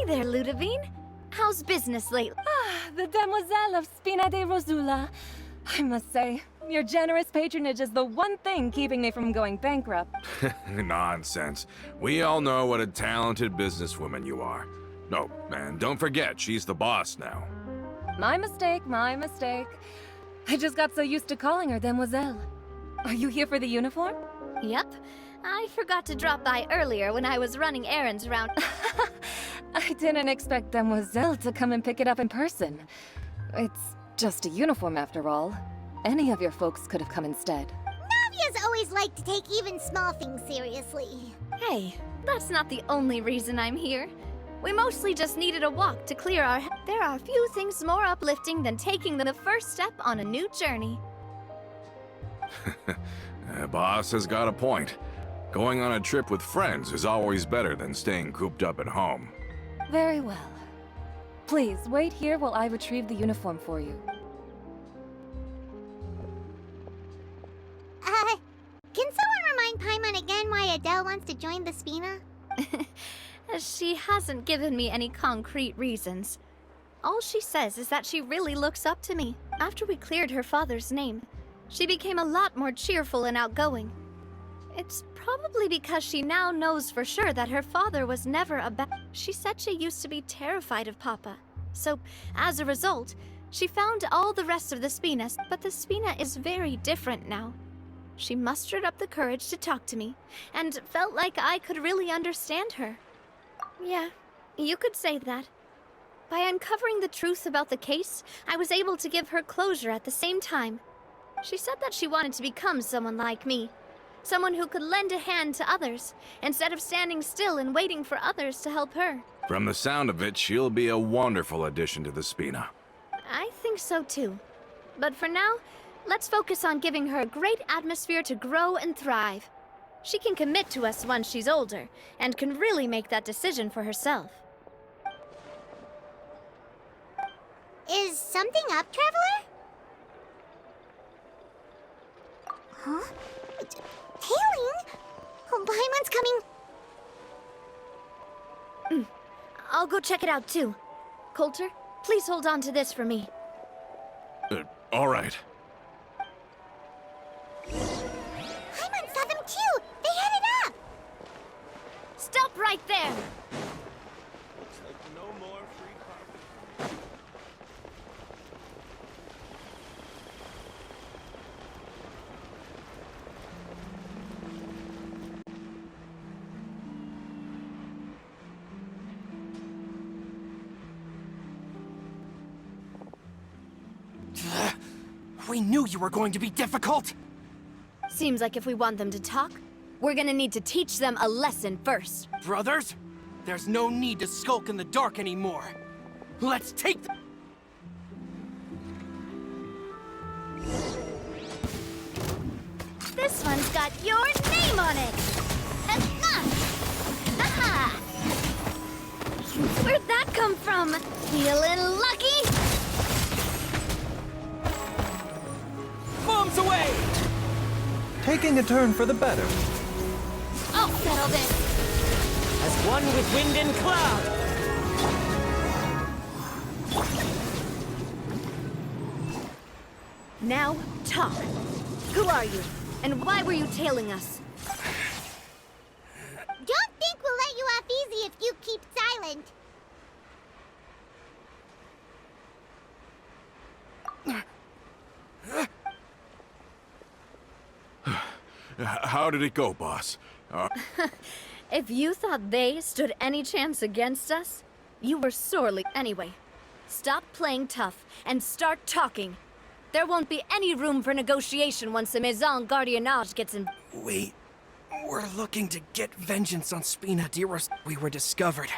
Hi there, Ludovine. How's business lately? The Demoiselle of Spina de Rosula. I must say, your generous patronage is the one thing keeping me from going bankrupt. Nonsense. We all know what a talented businesswoman you are. No, and don't forget, she's the boss now. My mistake, my mistake. I just got so used to calling her Demoiselle. Are you here for the uniform? Yep. I forgot to drop by earlier when I was running errands around. I didn't expect Demoiselle to come and pick it up in person. It's just a uniform after all. Any of your folks could have come instead. Navia's always liked to take even small things seriously. Hey, that's not the only reason I'm here. We mostly just needed a walk to clear our There are few things more uplifting than taking the first step on a new journey. Boss has got a point. Going on a trip with friends is always better than staying cooped up at home. Very well. Please, wait here while I retrieve the uniform for you. Can someone remind Paimon again why Adele wants to join the Spina? She hasn't given me any concrete reasons. All she says is that she really looks up to me. After we cleared her father's name, she became a lot more cheerful and outgoing. It's probably because she now knows for sure that her father was never a bad... She said she used to be terrified of Papa. So, as a result, she found all the rest of the Spinas, but the Spina is very different now. She mustered up the courage to talk to me, and felt like I could really understand her. Yeah, you could say that. By uncovering the truth about the case, I was able to give her closure at the same time. She said that she wanted to become someone like me. Someone who could lend a hand to others, instead of standing still and waiting for others to help her. From the sound of it, she'll be a wonderful addition to the Spina. I think so too. But for now, let's focus on giving her a great atmosphere to grow and thrive. She can commit to us once she's older, and can really make that decision for herself. Is something up, Traveler? Huh? Tailing? Oh, Paimon's coming. I'll go check it out too. Coulter, please hold on to this for me. All right. Paimon saw them too! They headed up! Stop right there! Looks like no more free coffee. We knew you were going to be difficult! Seems like if we want them to talk, we're gonna need to teach them a lesson first. Brothers, there's no need to skulk in the dark anymore. Let's take the... This one's got your name on it! Aha! Where'd that come from? Feeling lucky? Bombs away! Taking a turn for the better. I'll settle this. As one with wind and cloud. Now, talk. Who are you? And why were you tailing us? Don't think we'll let you off easy if you keep silent. How did it go, boss? If you thought they stood any chance against us, you were sorely... Anyway, stop playing tough and start talking. There won't be any room for negotiation once the Maison Gardiennage gets in... We're looking to get vengeance on Spina de Rosula. We were discovered,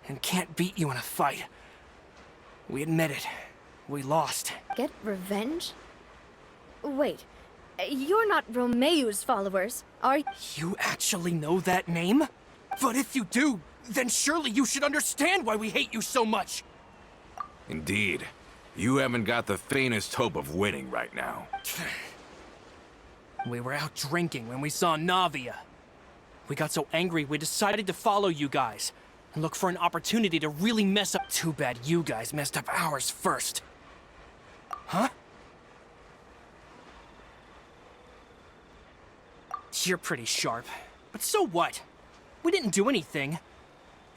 and can't beat you in a fight. We admit it. We lost. Get revenge? Wait, you're not Romeu's followers, are you? You actually know that name? But if you do, then surely you should understand why we hate you so much! Indeed. You haven't got the faintest hope of winning right now. We were out drinking when we saw Navia. We got so angry we decided to follow you guys. and look for an opportunity to really mess up. Too bad you guys messed up ours first. Huh? You're pretty sharp, but so what? We didn't do anything.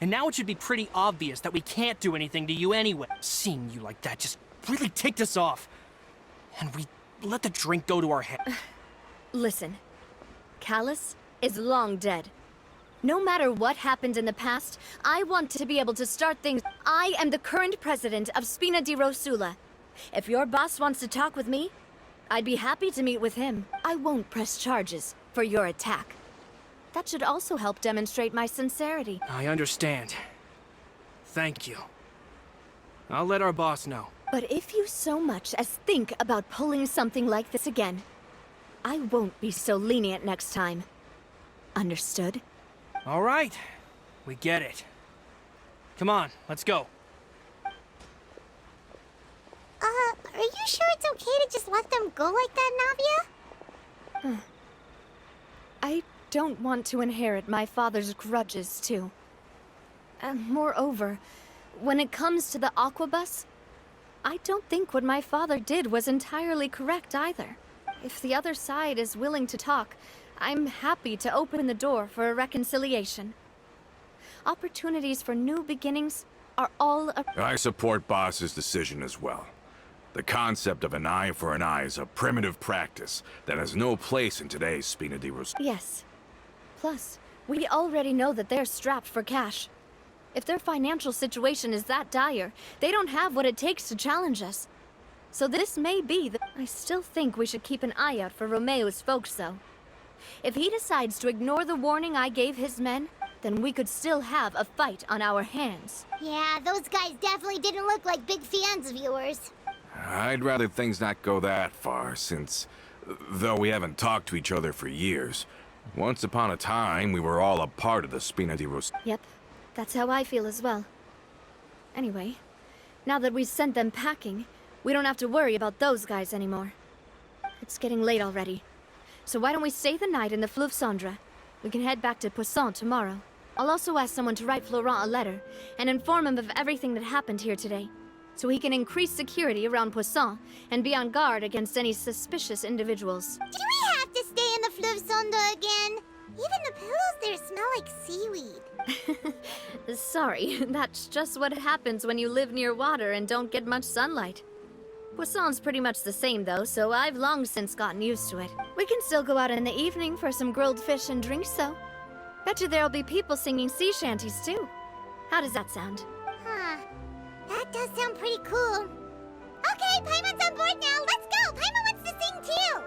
And now it should be pretty obvious that we can't do anything to you anyway. Seeing you like that just really ticked us off. And we let the drink go to our head. Listen, Callus is long dead. No matter what happened in the past, I want to be able to start things. I am the current president of Spina di Rosula. If your boss wants to talk with me, I'd be happy to meet with him. I won't press charges for your attack. That should also help demonstrate my sincerity. I understand. Thank you. I'll let our boss know. But if you so much as think about pulling something like this again, I won't be so lenient next time. Understood? All right. We get it. Come on, let's go. Are you sure it's okay to just let them go like that, Navia? I don't want to inherit my father's grudges, too. Moreover, when it comes to the Aquabus, I don't think what my father did was entirely correct either. If the other side is willing to talk, I'm happy to open the door for a reconciliation. Opportunities for new beginnings are all I support Boss's decision as well. The concept of an eye for an eye is a primitive practice that has no place in today's Spina di Rosula. Yes. Plus, we already know that they're strapped for cash. If their financial situation is that dire, they don't have what it takes to challenge us. So this may be the... I still think we should keep an eye out for Romeo's folks, though. If he decides to ignore the warning I gave his men, then we could still have a fight on our hands. Yeah, those guys definitely didn't look like big fans of yours. I'd rather things not go that far, since, though we haven't talked to each other for years, once upon a time we were all a part of the Spina di Rosula. Yep, that's how I feel as well. Anyway, now that we've sent them packing, we don't have to worry about those guys anymore. It's getting late already. So why don't we stay the night in the Fleuve Cendre? We can head back to Poisson tomorrow. I'll also ask someone to write Florent a letter and inform him of everything that happened here today, so he can increase security around Poisson and be on guard against any suspicious individuals. Do we have to stay in the Fleuve Cendre again? Even the pillows there smell like seaweed. Sorry, that's just what happens when you live near water and don't get much sunlight. Poisson's pretty much the same though, so I've long since gotten used to it. We can still go out in the evening for some grilled fish and drinks though. Bet you there'll be people singing sea shanties too. How does that sound? Huh. That does sound pretty cool. Okay, Paimon's on board now. Let's go. Paimon wants to sing too.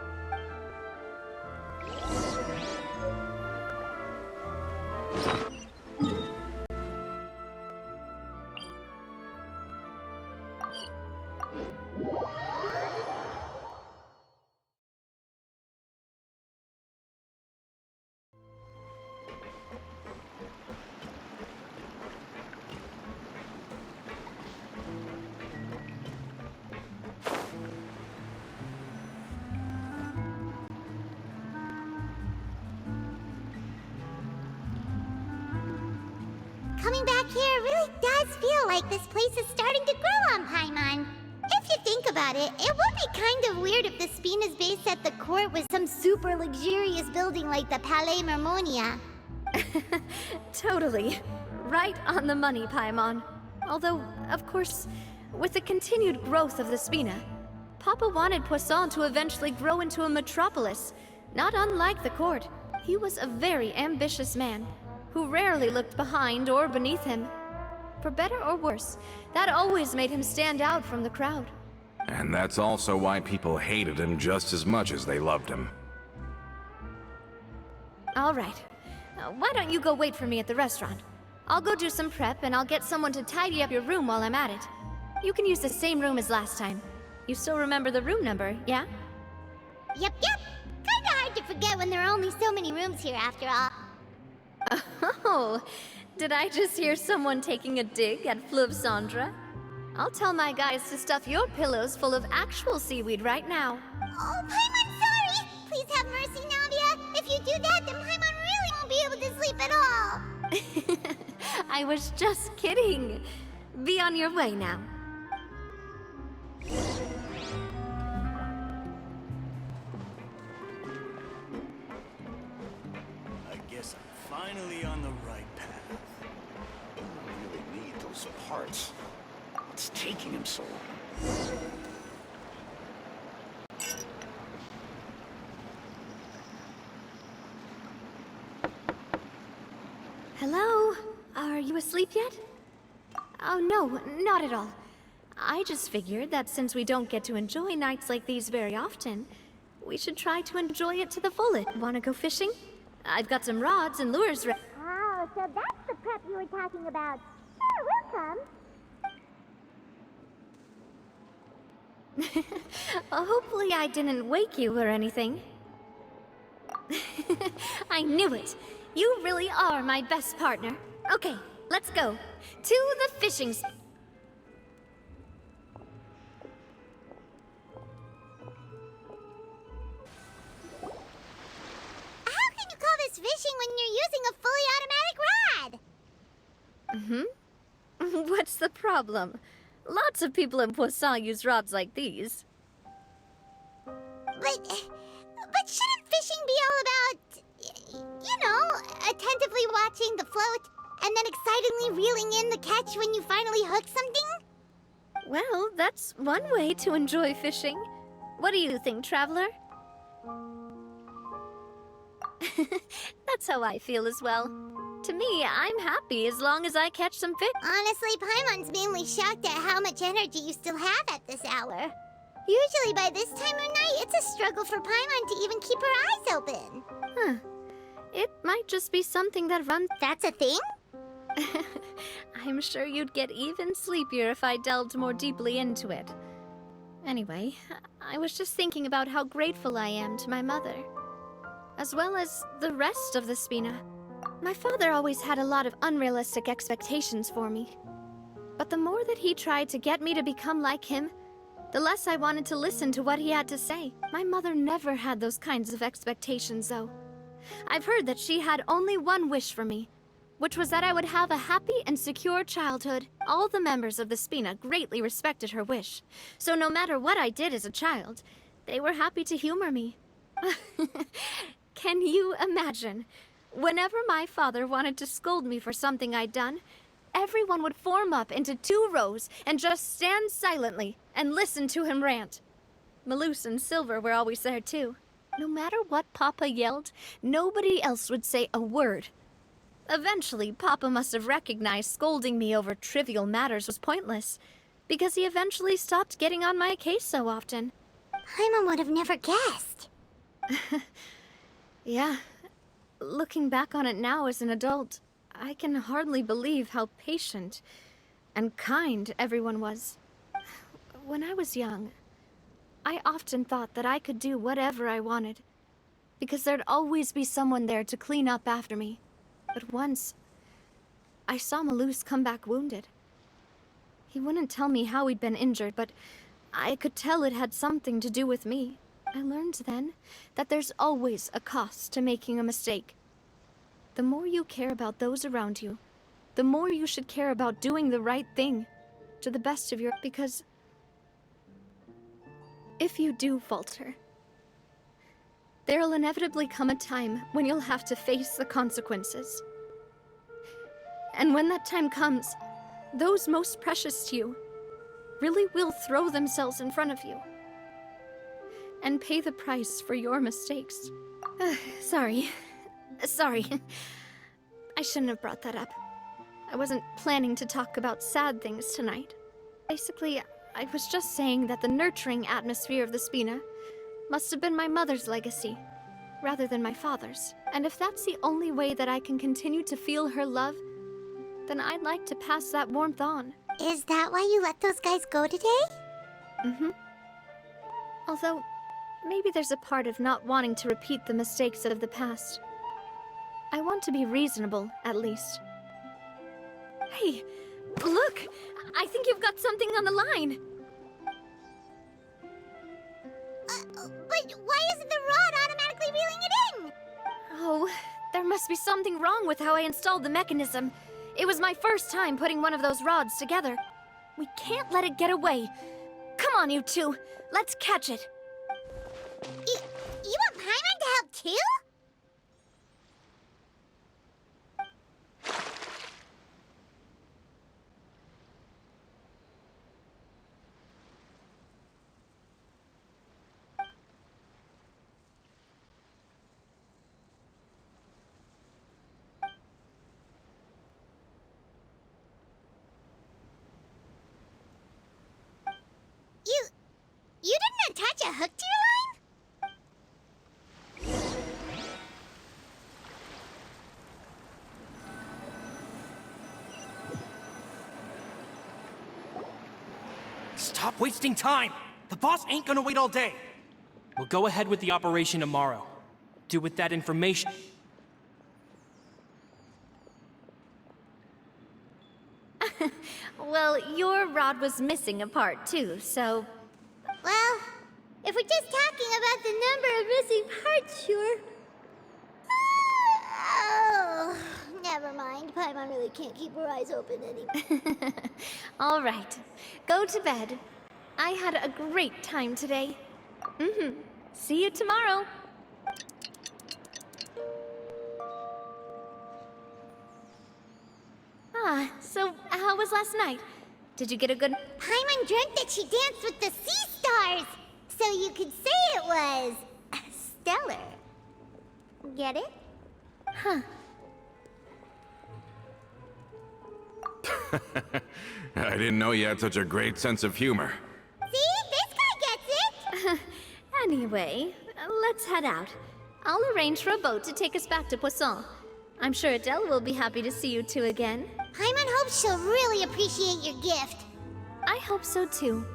Coming back here really does feel like this place is starting to grow on Paimon. If you think about it, it would be kind of weird if the Spina's base at the court was some super luxurious building like the Palais Mermonia. Totally. Right on the money, Paimon. Although, of course, with the continued growth of the Spina, Papa wanted Poisson to eventually grow into a metropolis, not unlike the court. He was a very ambitious man, who rarely looked behind or beneath him. For better or worse, that always made him stand out from the crowd. And that's also why people hated him just as much as they loved him. All right. Why don't you go wait for me at the restaurant? I'll go do some prep and I'll get someone to tidy up your room while I'm at it. You can use the same room as last time. You still remember the room number, yeah? Yep. Kinda hard to forget when there are only so many rooms here after all. Oh, did I just hear someone taking a dig at Fleuve Cendre? I'll tell my guys to stuff your pillows full of actual seaweed right now. Oh, Paimon, sorry! Please have mercy, Navia. If you do that, then Paimon really won't be able to sleep at all. I was just kidding. Be on your way now. I guess I'm finally on the right path. I really need those parts. What's taking him so long? Hello? Are you asleep yet? Oh no, not at all. I just figured that since we don't get to enjoy nights like these very often, we should try to enjoy it to the fullest. Wanna go fishing? I've got some rods and lures ready. Oh, so that's the prep you were talking about. Sure, we'll come. Hopefully I didn't wake you or anything. I knew it. You really are my best partner. Okay, let's go. To the fishing How can you call this fishing when you're using a fully automatic rod? What's the problem? Lots of people in Poisson use rods like these. But shouldn't fishing be all about, you know, attentively watching the float and then excitedly reeling in the catch when you finally hook something? Well, that's one way to enjoy fishing. What do you think, traveler? That's how I feel as well. To me, I'm happy as long as I catch some fish. Honestly, Paimon's mainly shocked at how much energy you still have at this hour. Usually by this time of night, it's a struggle for Paimon to even keep her eyes open. Huh. It might just be something that runs. That's a thing? I'm sure you'd get even sleepier if I delved more deeply into it. Anyway, I was just thinking about how grateful I am to my mother, as well as the rest of the Spina. My father always had a lot of unrealistic expectations for me. But the more that he tried to get me to become like him, the less I wanted to listen to what he had to say. My mother never had those kinds of expectations, though. I've heard that she had only one wish for me, which was that I would have a happy and secure childhood. All the members of the Spina greatly respected her wish, so no matter what I did as a child, they were happy to humor me. Can you imagine? Whenever my father wanted to scold me for something I'd done, everyone would form up into 2 rows and just stand silently and listen to him rant. Malouse and Silver were always there too. No matter what Papa yelled, nobody else would say a word. Eventually, Papa must have recognized scolding me over trivial matters was pointless, because he eventually stopped getting on my case so often. Paimon would have never guessed. Yeah. Looking back on it now as an adult, I can hardly believe how patient and kind everyone was. When I was young, I often thought that I could do whatever I wanted, because there'd always be someone there to clean up after me. But once, I saw Malouse come back wounded. He wouldn't tell me how he'd been injured, but I could tell it had something to do with me. I learned then that there's always a cost to making a mistake. The more you care about those around you, the more you should care about doing the right thing to the best of your... Because if you do falter, there'll inevitably come a time when you'll have to face the consequences. And when that time comes, those most precious to you really will throw themselves in front of you and pay the price for your mistakes. Sorry. I shouldn't have brought that up. I wasn't planning to talk about sad things tonight. Basically, I was just saying that the nurturing atmosphere of the Spina must have been my mother's legacy, rather than my father's. And if that's the only way that I can continue to feel her love, then I'd like to pass that warmth on. Is that why you let those guys go today? Mm-hmm. Although, maybe there's a part of not wanting to repeat the mistakes of the past. I want to be reasonable, at least. Hey, look! I think you've got something on the line! But why isn't the rod automatically reeling it in? Oh, There must be something wrong with how I installed the mechanism. It was my first time putting one of those rods together. We can't let it get away. Come on, you two. Let's catch it. You want Paimon to help too? You didn't attach a hook to your line? Stop wasting time! The boss ain't gonna wait all day! We'll go ahead with the operation tomorrow. Do with that information... Well, your rod was missing a part too, so... Well, if we're just talking about the number of missing parts, sure. Oh, never mind. Paimon really can't keep her eyes open anymore. All right. Go to bed. I had a great time today. See you tomorrow. So how was last night? Did you get a good... Paimon dreamt that she danced with the sea stars, so you could say it was stellar. Get it? Huh. I didn't know you had such a great sense of humor. See? This guy gets it! Anyway, let's head out. I'll arrange for a boat to take us back to Poisson. I'm sure Adele will be happy to see you two again. Paimon hopes she'll really appreciate your gift. I hope so too.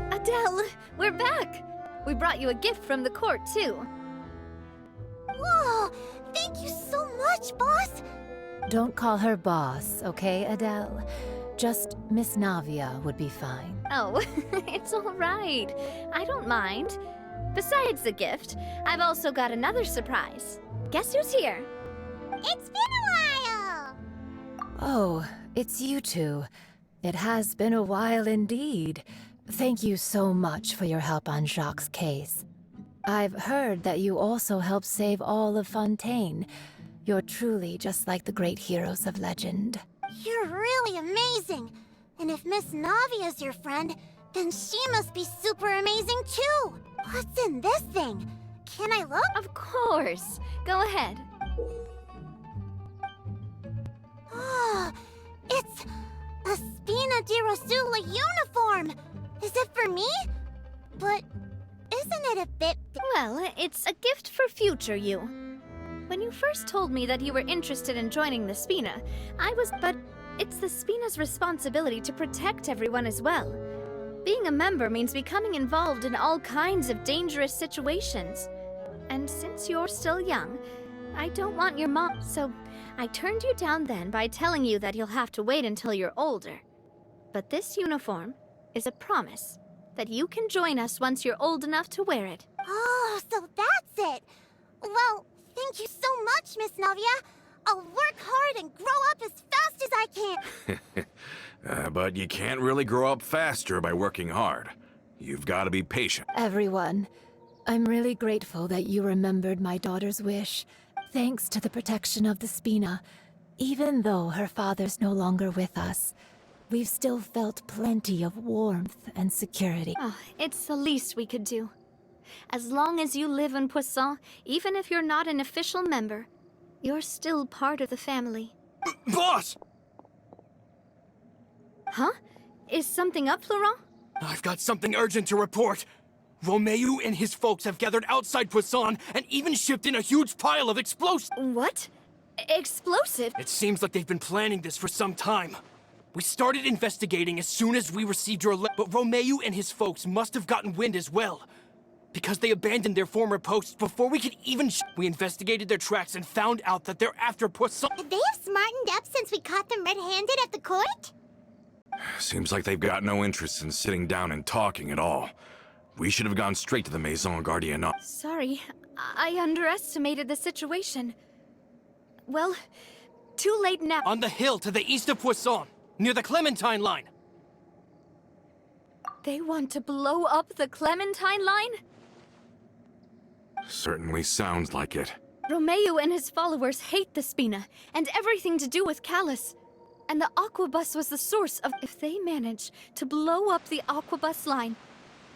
Adele, we're back! We brought you a gift from the court, too. Whoa! Thank you so much, boss! Don't call her boss, okay, Adele? Just Miss Navia would be fine. Oh, it's all right. I don't mind. Besides the gift, I've also got another surprise. Guess who's here? It's been a while! Oh, it's you two. It has been a while indeed. Thank you so much for your help on Jacques' case. I've heard that you also helped save all of Fontaine. You're truly just like the great heroes of legend. You're really amazing! And if Miss Navia's your friend, then she must be super amazing too! What's in this thing? Can I look? Of course. Go ahead. Oh, it's a Spina di Rosula uniform! Is it for me? But isn't it a bit... Well, it's a gift for future you. When you first told me that you were interested in joining the Spina, but it's the Spina's responsibility to protect everyone as well. Being a member means becoming involved in all kinds of dangerous situations. And since you're still young, I don't want your mom, so I turned you down then by telling you that you'll have to wait until you're older. But this uniform is a promise that you can join us once you're old enough to wear it. Oh, so that's it! Well, thank you so much, Miss Navia. I'll work hard and grow up as fast as I can. But you can't really grow up faster by working hard. You've got to be patient. Everyone, I'm really grateful that you remembered my daughter's wish. Thanks to the protection of the Spina, even though her father's no longer with us, we've still felt plenty of warmth and security. Oh, it's the least we could do. As long as you live in Poisson, even if you're not an official member, you're still part of the family. Boss! Huh? Is something up, Laurent? I've got something urgent to report. Romeu and his folks have gathered outside Poisson and even shipped in a huge pile of explosives. What? Explosive? It seems like they've been planning this for some time. We started investigating as soon as we received your letter, but Romeu and his folks must have gotten wind as well. Because they abandoned their former posts before we could even We investigated their tracks and found out that they're after Poisson. Could they have smartened up since we caught them red-handed at the court? Seems like they've got no interest in sitting down and talking at all. We should have gone straight to the Maison Gardienne. Sorry, I underestimated the situation. Well, too late now. On the hill to the east of Poisson, near the Clementine line. They want to blow up the Clementine line? Certainly sounds like it. Romeu and his followers hate the Spina, and everything to do with Callus. And the Aquabus was the source of... If they manage to blow up the Aquabus line,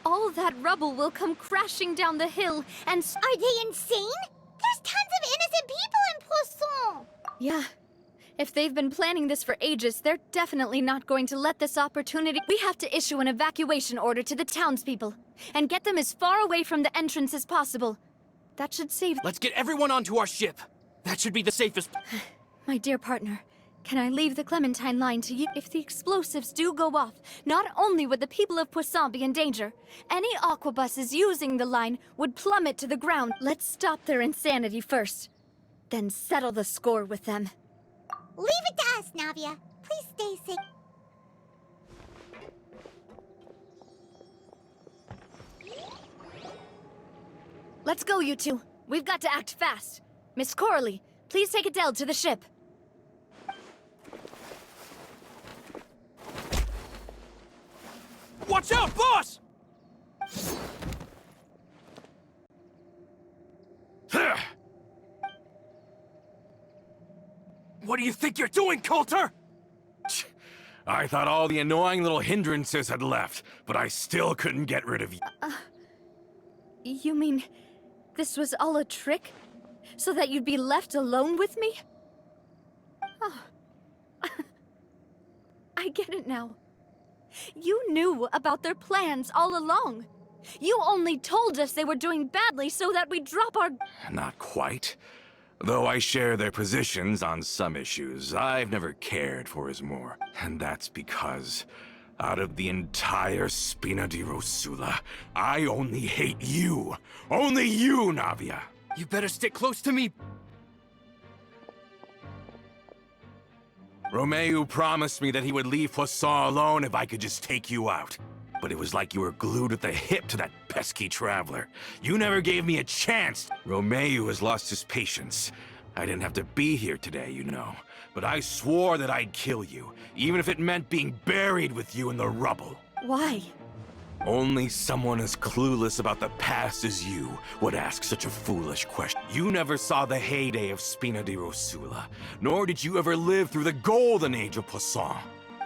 all that rubble will come crashing down the hill and... Are they insane? There's tons of innocent people in Poisson! Yeah. If they've been planning this for ages, they're definitely not going to let this opportunity... We have to issue an evacuation order to the townspeople, and get them as far away from the entrance as possible. That should save... Let's get everyone onto our ship. That should be the safest... My dear partner, can I leave the Clementine line to you? If the explosives do go off, not only would the people of Poisson be in danger, any aquabuses using the line would plummet to the ground. Let's stop their insanity first, then settle the score with them. Leave it to us, Navia. Please stay safe. Let's go, you two. We've got to act fast. Miss Coralie, please take Adele to the ship. Watch out, boss! What do you think you're doing, Coulter? I thought all the annoying little hindrances had left, but I still couldn't get rid of you. You mean this was all a trick? So that you'd be left alone with me? Oh. I get it now. You knew about their plans all along. You only told us they were doing badly so that we'd drop our... Not quite. Though I share their positions on some issues, I've never cared for Ismor. And that's because, out of the entire Spina di Rosula, I only hate you. Only you, Navia. You better stick close to me. Romeu promised me that he would leave Poisson alone if I could just take you out. But it was like you were glued at the hip to that pesky traveler. You never gave me a chance. Romeu has lost his patience. I didn't have to be here today, you know. But I swore that I'd kill you, even if it meant being buried with you in the rubble. Why? Only someone as clueless about the past as you would ask such a foolish question. You never saw the heyday of Spina di Rosula, nor did you ever live through the golden age of Poisson.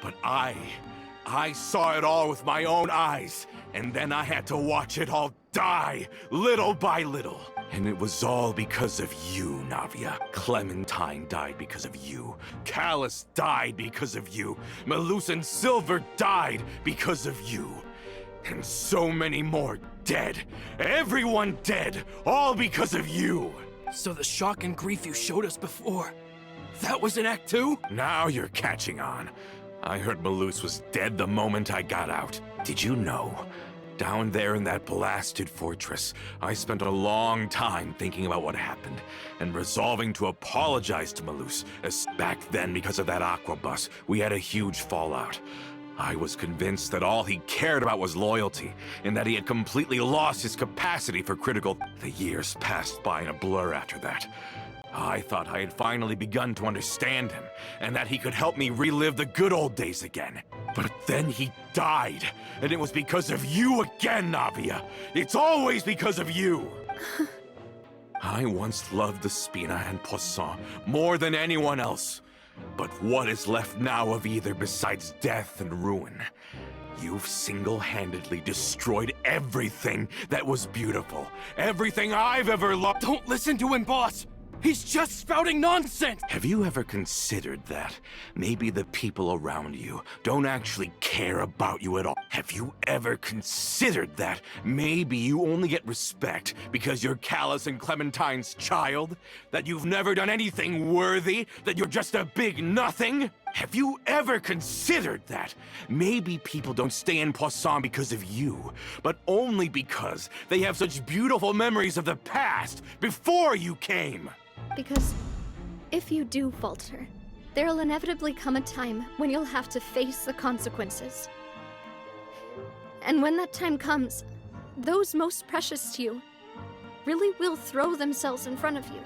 But I saw it all with my own eyes, and then I had to watch it all die, little by little. And it was all because of you, Navia. Clementine died because of you. Callus died because of you. Melusan Silver died because of you. And so many more dead. Everyone dead, all because of you. So the shock and grief you showed us before, that was in Act 2? Now you're catching on. I heard Melus was dead the moment I got out. Did you know? Down there in that blasted fortress, I spent a long time thinking about what happened, and resolving to apologize to Melus, as back then because of that aquabus, we had a huge fallout. I was convinced that all he cared about was loyalty, and that he had completely lost his capacity for critical... The years passed by in a blur after that. I thought I had finally begun to understand him, and that he could help me relive the good old days again. But then he died, and it was because of you again, Navia. It's always because of you. I once loved the Spina and Poisson more than anyone else. But what is left now of either besides death and ruin? You've single-handedly destroyed everything that was beautiful. Everything I've ever loved. Don't listen to him, boss! He's just spouting nonsense! Have you ever considered that maybe the people around you don't actually care about you at all? Have you ever considered that maybe you only get respect because you're Callus and Clementine's child? That you've never done anything worthy? That you're just a big nothing? Have you ever considered that? Maybe people don't stay in Poisson because of you, but only because they have such beautiful memories of the past before you came. Because if you do falter, there'll inevitably come a time when you'll have to face the consequences. And when that time comes, those most precious to you really will throw themselves in front of you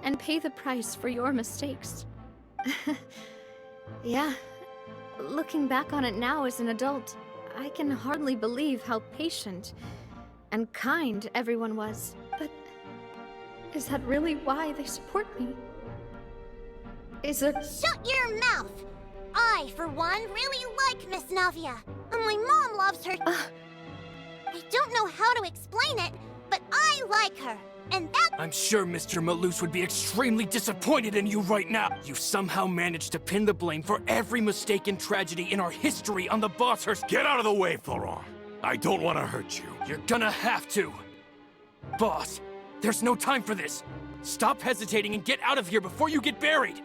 and pay the price for your mistakes. Yeah, looking back on it now as an adult, I can hardly believe how patient and kind everyone was. But is that really why they support me? Is it— Shut your mouth! I, for one, really like Miss Navia. And my mom loves her. I don't know how to explain it, but I like her. And that— I'm sure Mr. Malus would be extremely disappointed in you right now. You somehow managed to pin the blame for every mistake and tragedy in our history on the boss herself. Get out of the way, Florent. I don't want to hurt you. You're gonna have to. Boss, there's no time for this. Stop hesitating and get out of here before you get buried.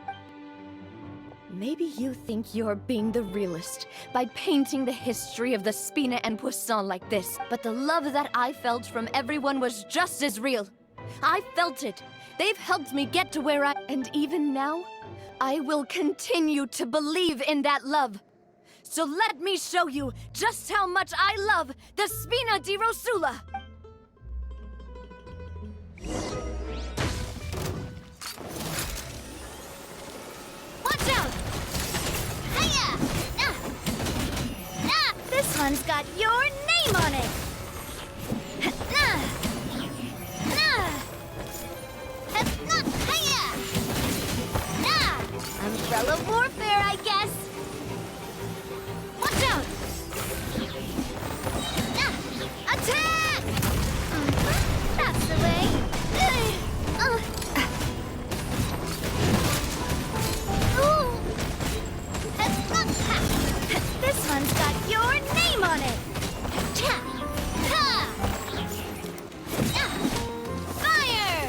Maybe you think you're being the realist by painting the history of the Spina and Poisson like this, but the love that I felt from everyone was just as real. I felt it. They've helped me get to where and even now, I will continue to believe in that love. So let me show you just how much I love the Spina di Rosula. Watch out! Hiya! This one's got your name on it! Umbrella warfare, I guess! Watch out! Attack! That's the way. This one's got your name on it! Fire!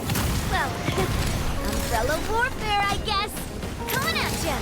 Well, umbrella warfare, I guess. Coming at ya!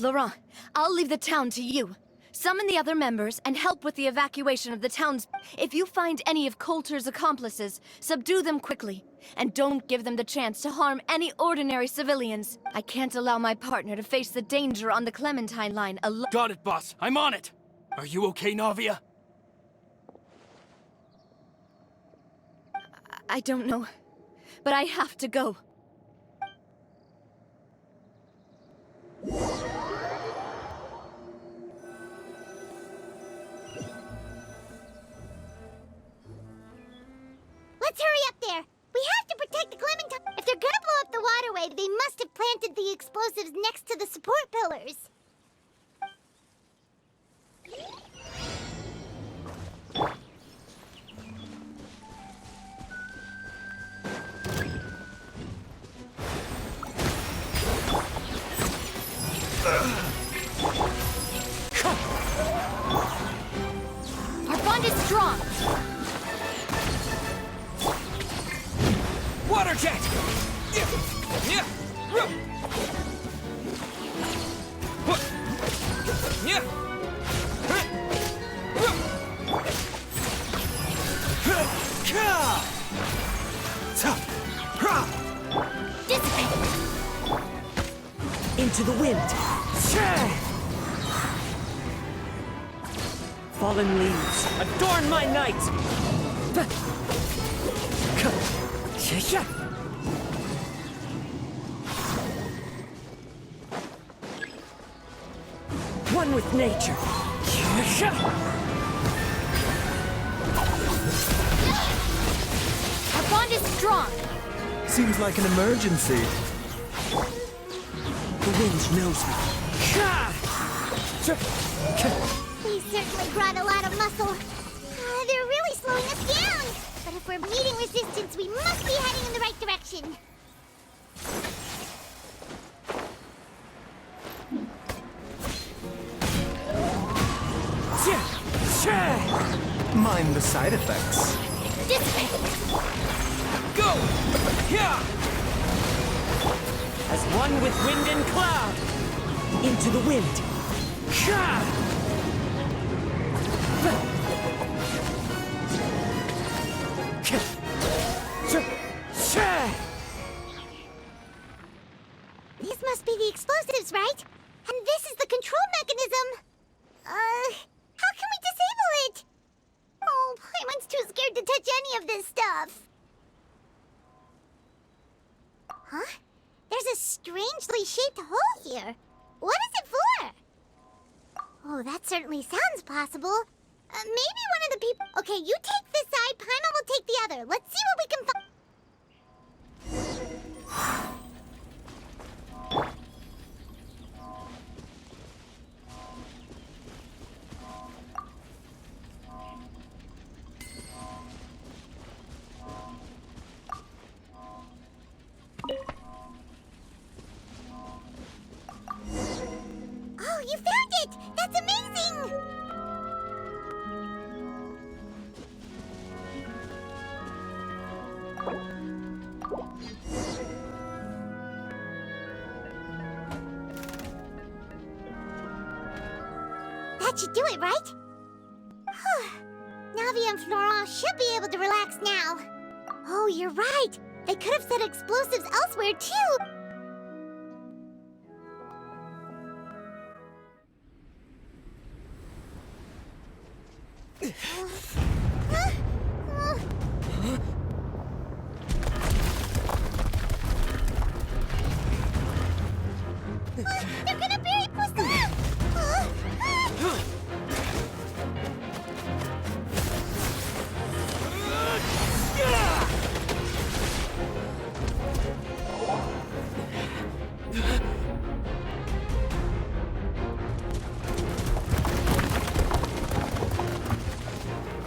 Laurent, I'll leave the town to you. Summon the other members and help with the evacuation of the towns. If you find any of Coulter's accomplices, subdue them quickly. And don't give them the chance to harm any ordinary civilians. I can't allow my partner to face the danger on the Clementine line alone. Got it, boss. I'm on it. Are you okay, Navia? I don't know, but I have to go. Let's hurry up there! We have to protect the Clementine! If they're gonna blow up the waterway, they must have planted the explosives next to the support pillars! Our bond is strong! Water jet! Into the wind. Fallen leaves, adorn my night! One with nature. Our bond is strong! Seems like an emergency. The wind knows me. We certainly brought a lot of muscle. They're really slowing us down. But if we're meeting resistance, we must be heading in the right direction. Mind the side effects. Dissipate! Go! Yeah! As one with wind and cloud. Into the wind. These must be the explosives, right? And this is the control mechanism. How can we disable it? Oh, Paimon's too scared to touch any of this stuff. Huh? There's a strangely shaped hole here. What is it for? Oh, that certainly sounds possible. Maybe one of the people... Okay, you take this side, Paimon will take the other. Let's see what we can find. Oh, you found it! That's amazing! That should do it, right? Navia and Florent should be able to relax now. Oh, you're right! They could have set explosives elsewhere, too! They're gonna bury Poisson!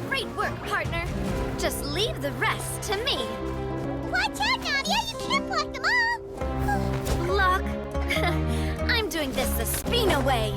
Great work, partner. Just leave the rest to me. Watch out, Navia! You can't block them all! Block. I'm doing this the Spina way.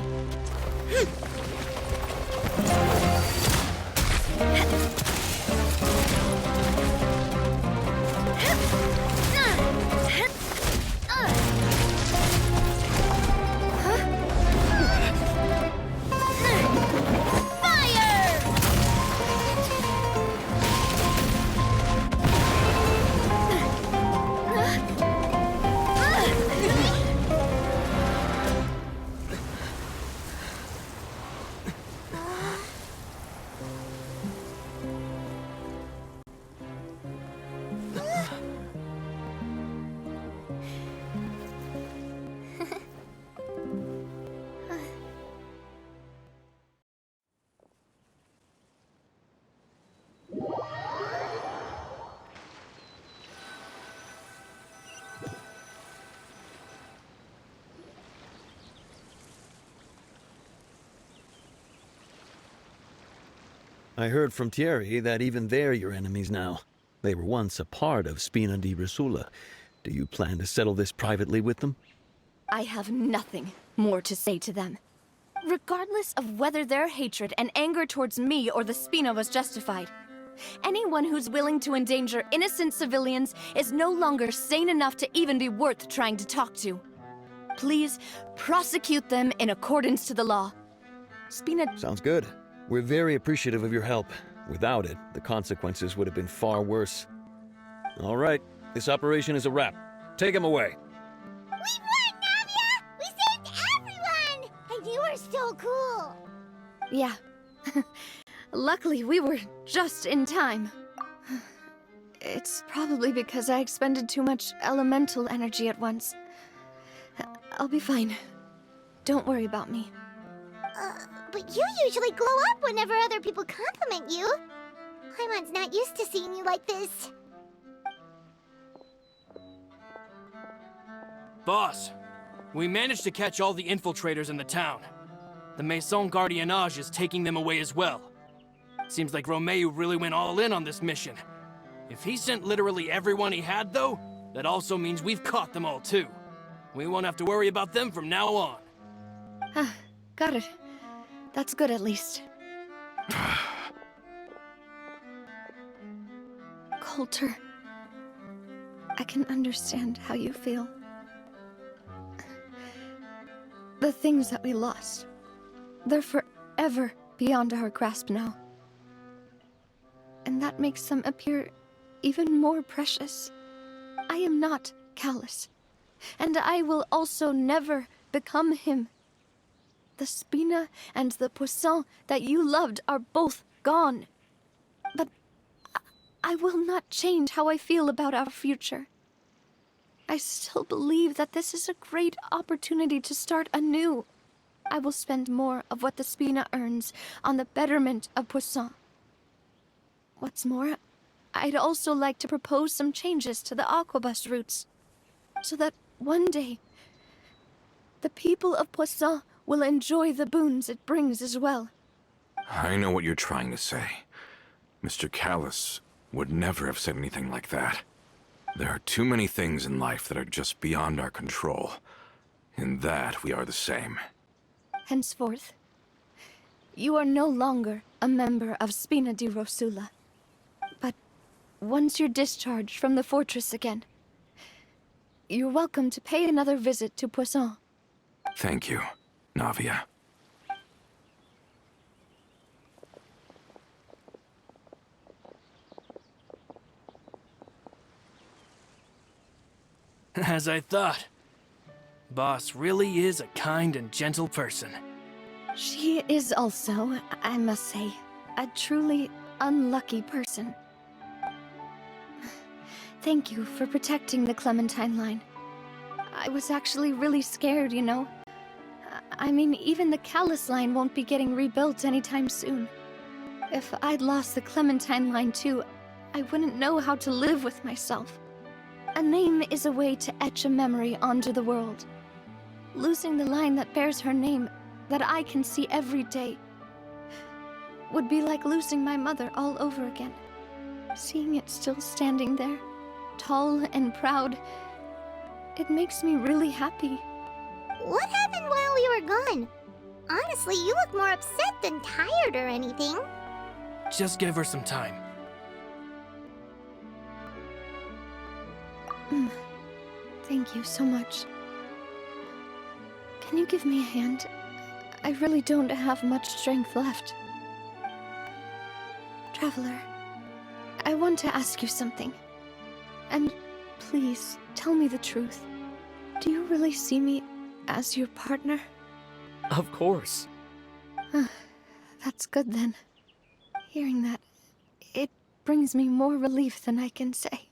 I heard from Thierry that even they're your enemies now. They were once a part of Spina di Risula. Do you plan to settle this privately with them? I have nothing more to say to them. Regardless of whether their hatred and anger towards me or the Spina was justified, anyone who's willing to endanger innocent civilians is no longer sane enough to even be worth trying to talk to. Please, prosecute them in accordance to the law. Spina... Sounds good. We're very appreciative of your help. Without it, the consequences would have been far worse. All right, this operation is a wrap. Take him away. We won, Navia! We saved everyone! And you were so cool! Yeah. Luckily, we were just in time. It's probably because I expended too much elemental energy at once. I'll be fine. Don't worry about me. But you usually glow up whenever other people compliment you. Paimon's not used to seeing you like this. Boss, We managed to catch all the infiltrators in the town. The Maison Gardiennage is taking them away as well. Seems like Romeu really went all in on this mission. If he sent literally everyone he had, though, that also means we've caught them all, too. We won't have to worry about them from now on. Got it. That's good, at least. Coulter, I can understand how you feel. The things that we lost, they're forever beyond our grasp now. And that makes them appear even more precious. I am not callous, and I will also never become him. The Spina and the Poisson that you loved are both gone. But I will not change how I feel about our future. I still believe that this is a great opportunity to start anew. I will spend more of what the Spina earns on the betterment of Poisson. What's more, I'd also like to propose some changes to the Aquabus routes, so that one day, the people of Poisson will enjoy the boons it brings as well. I know what you're trying to say. Mr. Callus would never have said anything like that. There are too many things in life that are just beyond our control. In that, we are the same. Henceforth, you are no longer a member of Spina di Rosula. But once you're discharged from the fortress again, you're welcome to pay another visit to Poisson. Thank you, Navia. As I thought. Boss really is a kind and gentle person. She is also, I must say, a truly unlucky person. Thank you for protecting the Clementine line. I was actually really scared, you know. I mean, even the Callus line won't be getting rebuilt anytime soon. If I'd lost the Clementine line too, I wouldn't know how to live with myself. A name is a way to etch a memory onto the world. Losing the line that bears her name, that I can see every day, would be like losing my mother all over again. Seeing it still standing there, tall and proud, it makes me really happy. What happened while we were gone? Honestly, you look more upset than tired or anything. Just give her some time. Thank you so much. Can you give me a hand? I really don't have much strength left. Traveler, I want to ask you something. And please, tell me the truth. Do you really see me as your partner? Of course. That's good then. Hearing that, it brings me more relief than I can say.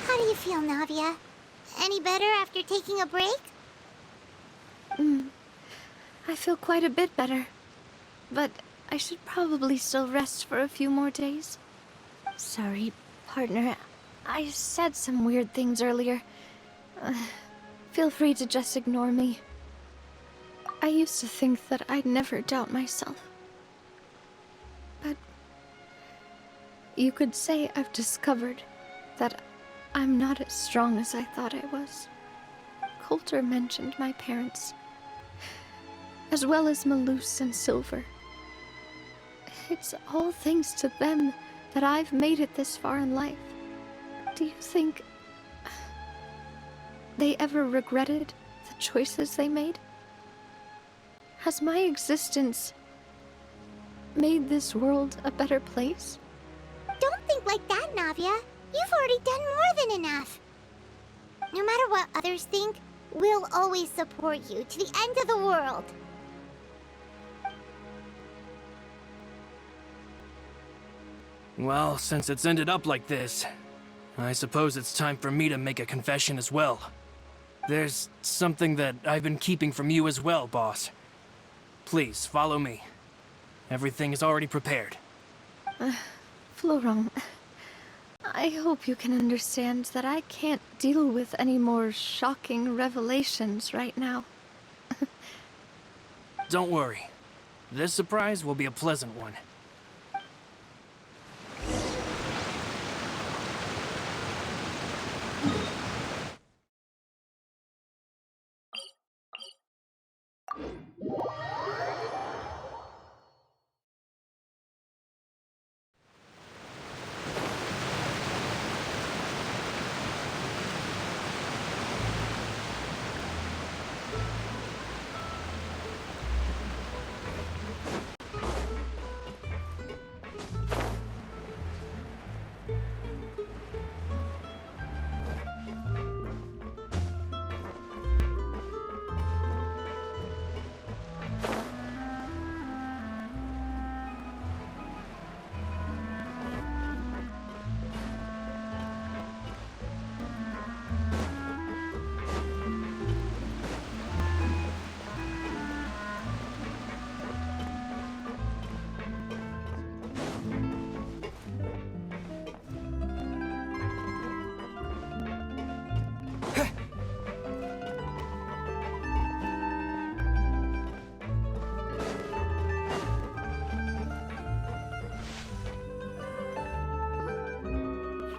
How do you feel, Navia? Any better after taking a break? I feel quite a bit better. But I should probably still rest for a few more days. Sorry, partner. I said some weird things earlier. Feel free to just ignore me. I used to think that I'd never doubt myself. But you could say I've discovered that I'm not as strong as I thought I was. Coulter mentioned my parents, as well as Malus and Silver. It's all thanks to them that I've made it this far in life. Do you think they ever regretted the choices they made? Has my existence made this world a better place? Don't think like that, Navia. You've already done more than enough. No matter what others think, we'll always support you to the end of the world. Well, since it's ended up like this, I suppose it's time for me to make a confession as well. There's something that I've been keeping from you as well, boss. Please, follow me. Everything is already prepared. Florent, I hope you can understand that I can't deal with any more shocking revelations right now. Don't worry. This surprise will be a pleasant one.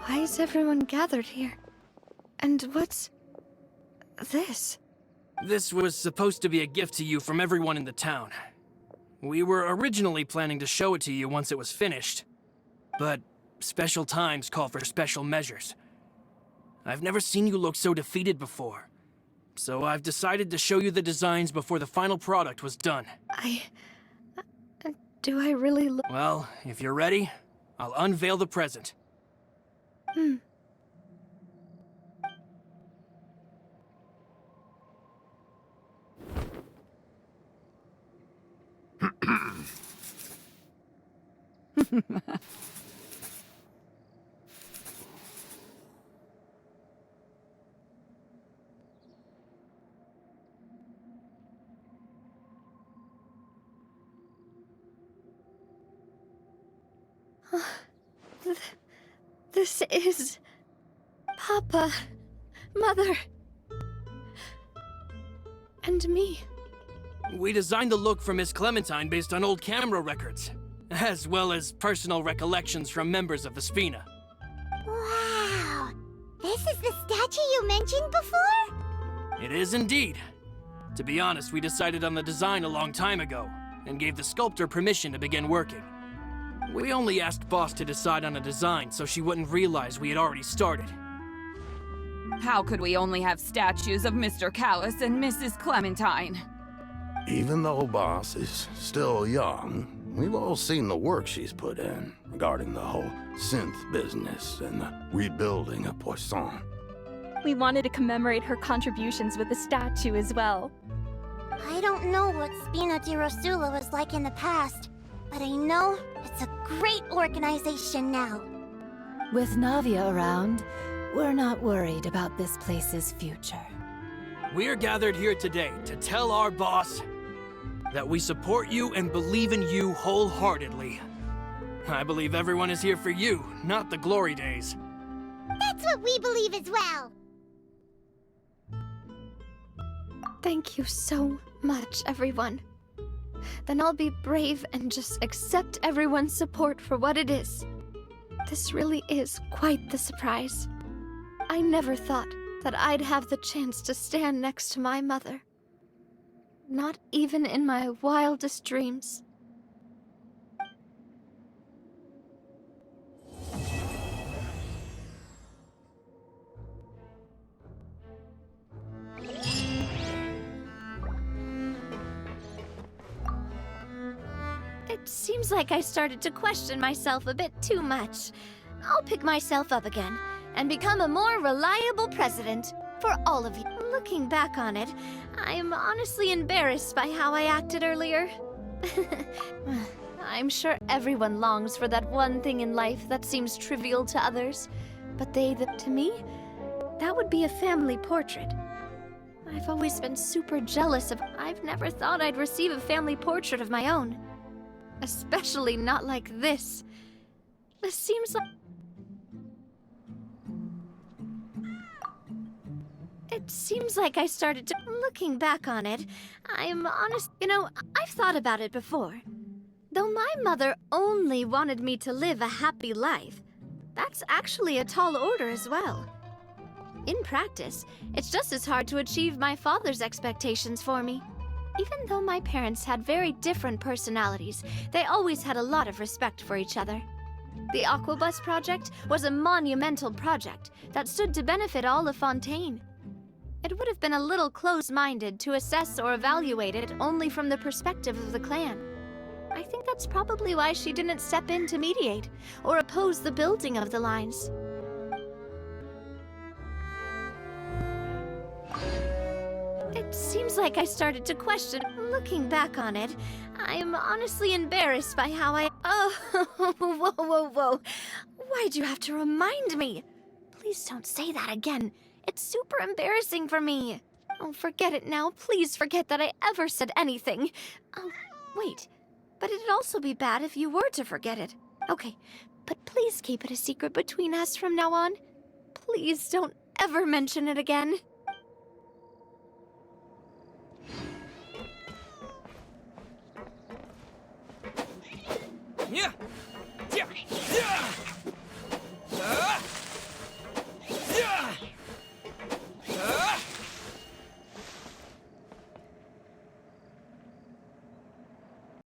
Why is everyone gathered here? And what's this? This was supposed to be a gift to you from everyone in the town. We were originally planning to show it to you once it was finished, but special times call for special measures. I've never seen you look so defeated before, so I've decided to show you the designs before the final product was done. Do I really look... Well, if you're ready, I'll unveil the present. This is... Papa, Mother, and me. We designed the look for Miss Clementine based on old camera records, as well as personal recollections from members of the Spina. Wow! This is the statue you mentioned before? It is indeed. To be honest, we decided on the design a long time ago, and gave the sculptor permission to begin working. We only asked Boss to decide on a design so she wouldn't realize we had already started. How could we only have statues of Mr. Callus and Mrs. Clementine? Even though Boss is still young, we've all seen the work she's put in regarding the whole synth business and the rebuilding of Poisson. We wanted to commemorate her contributions with a statue as well. I don't know what Spina di Rosula was like in the past, but I know it's a great organization now. With Navia around, we're not worried about this place's future. We're gathered here today to tell our boss that we support you and believe in you wholeheartedly. I believe everyone is here for you, not the glory days. That's what we believe as well! Thank you so much, everyone. Then I'll be brave and just accept everyone's support for what it is. This really is quite the surprise. I never thought that I'd have the chance to stand next to my mother. Not even in my wildest dreams. It seems like I started to question myself a bit too much. I'll pick myself up again and become a more reliable president for all of you. Looking back on it, I'm honestly embarrassed by how I acted earlier. I'm sure everyone longs for that one thing in life that seems trivial to others, but to me, that would be a family portrait. I've always been super jealous of... I've never thought I'd receive a family portrait of my own. Especially not like this. This seems like... It seems like I started to... Looking back on it, I'm honest... You know, I've thought about it before. Though my mother only wanted me to live a happy life, that's actually a tall order as well. In practice, it's just as hard to achieve my father's expectations for me. Even though my parents had very different personalities, they always had a lot of respect for each other. The Aquabus project was a monumental project that stood to benefit all of Fontaine. It would have been a little close-minded to assess or evaluate it only from the perspective of the clan. I think that's probably why she didn't step in to mediate or oppose the building of the lines. It seems like I started to question. Looking back on it, I'm honestly embarrassed by how I... Oh, whoa. Why'd you have to remind me? Please don't say that again. It's super embarrassing for me. Oh, forget it now. Please forget that I ever said anything. Oh, wait. But it'd also be bad if you were to forget it. Okay, but please keep it a secret between us from now on. Please don't ever mention it again. Yeah. Yeah. Yeah.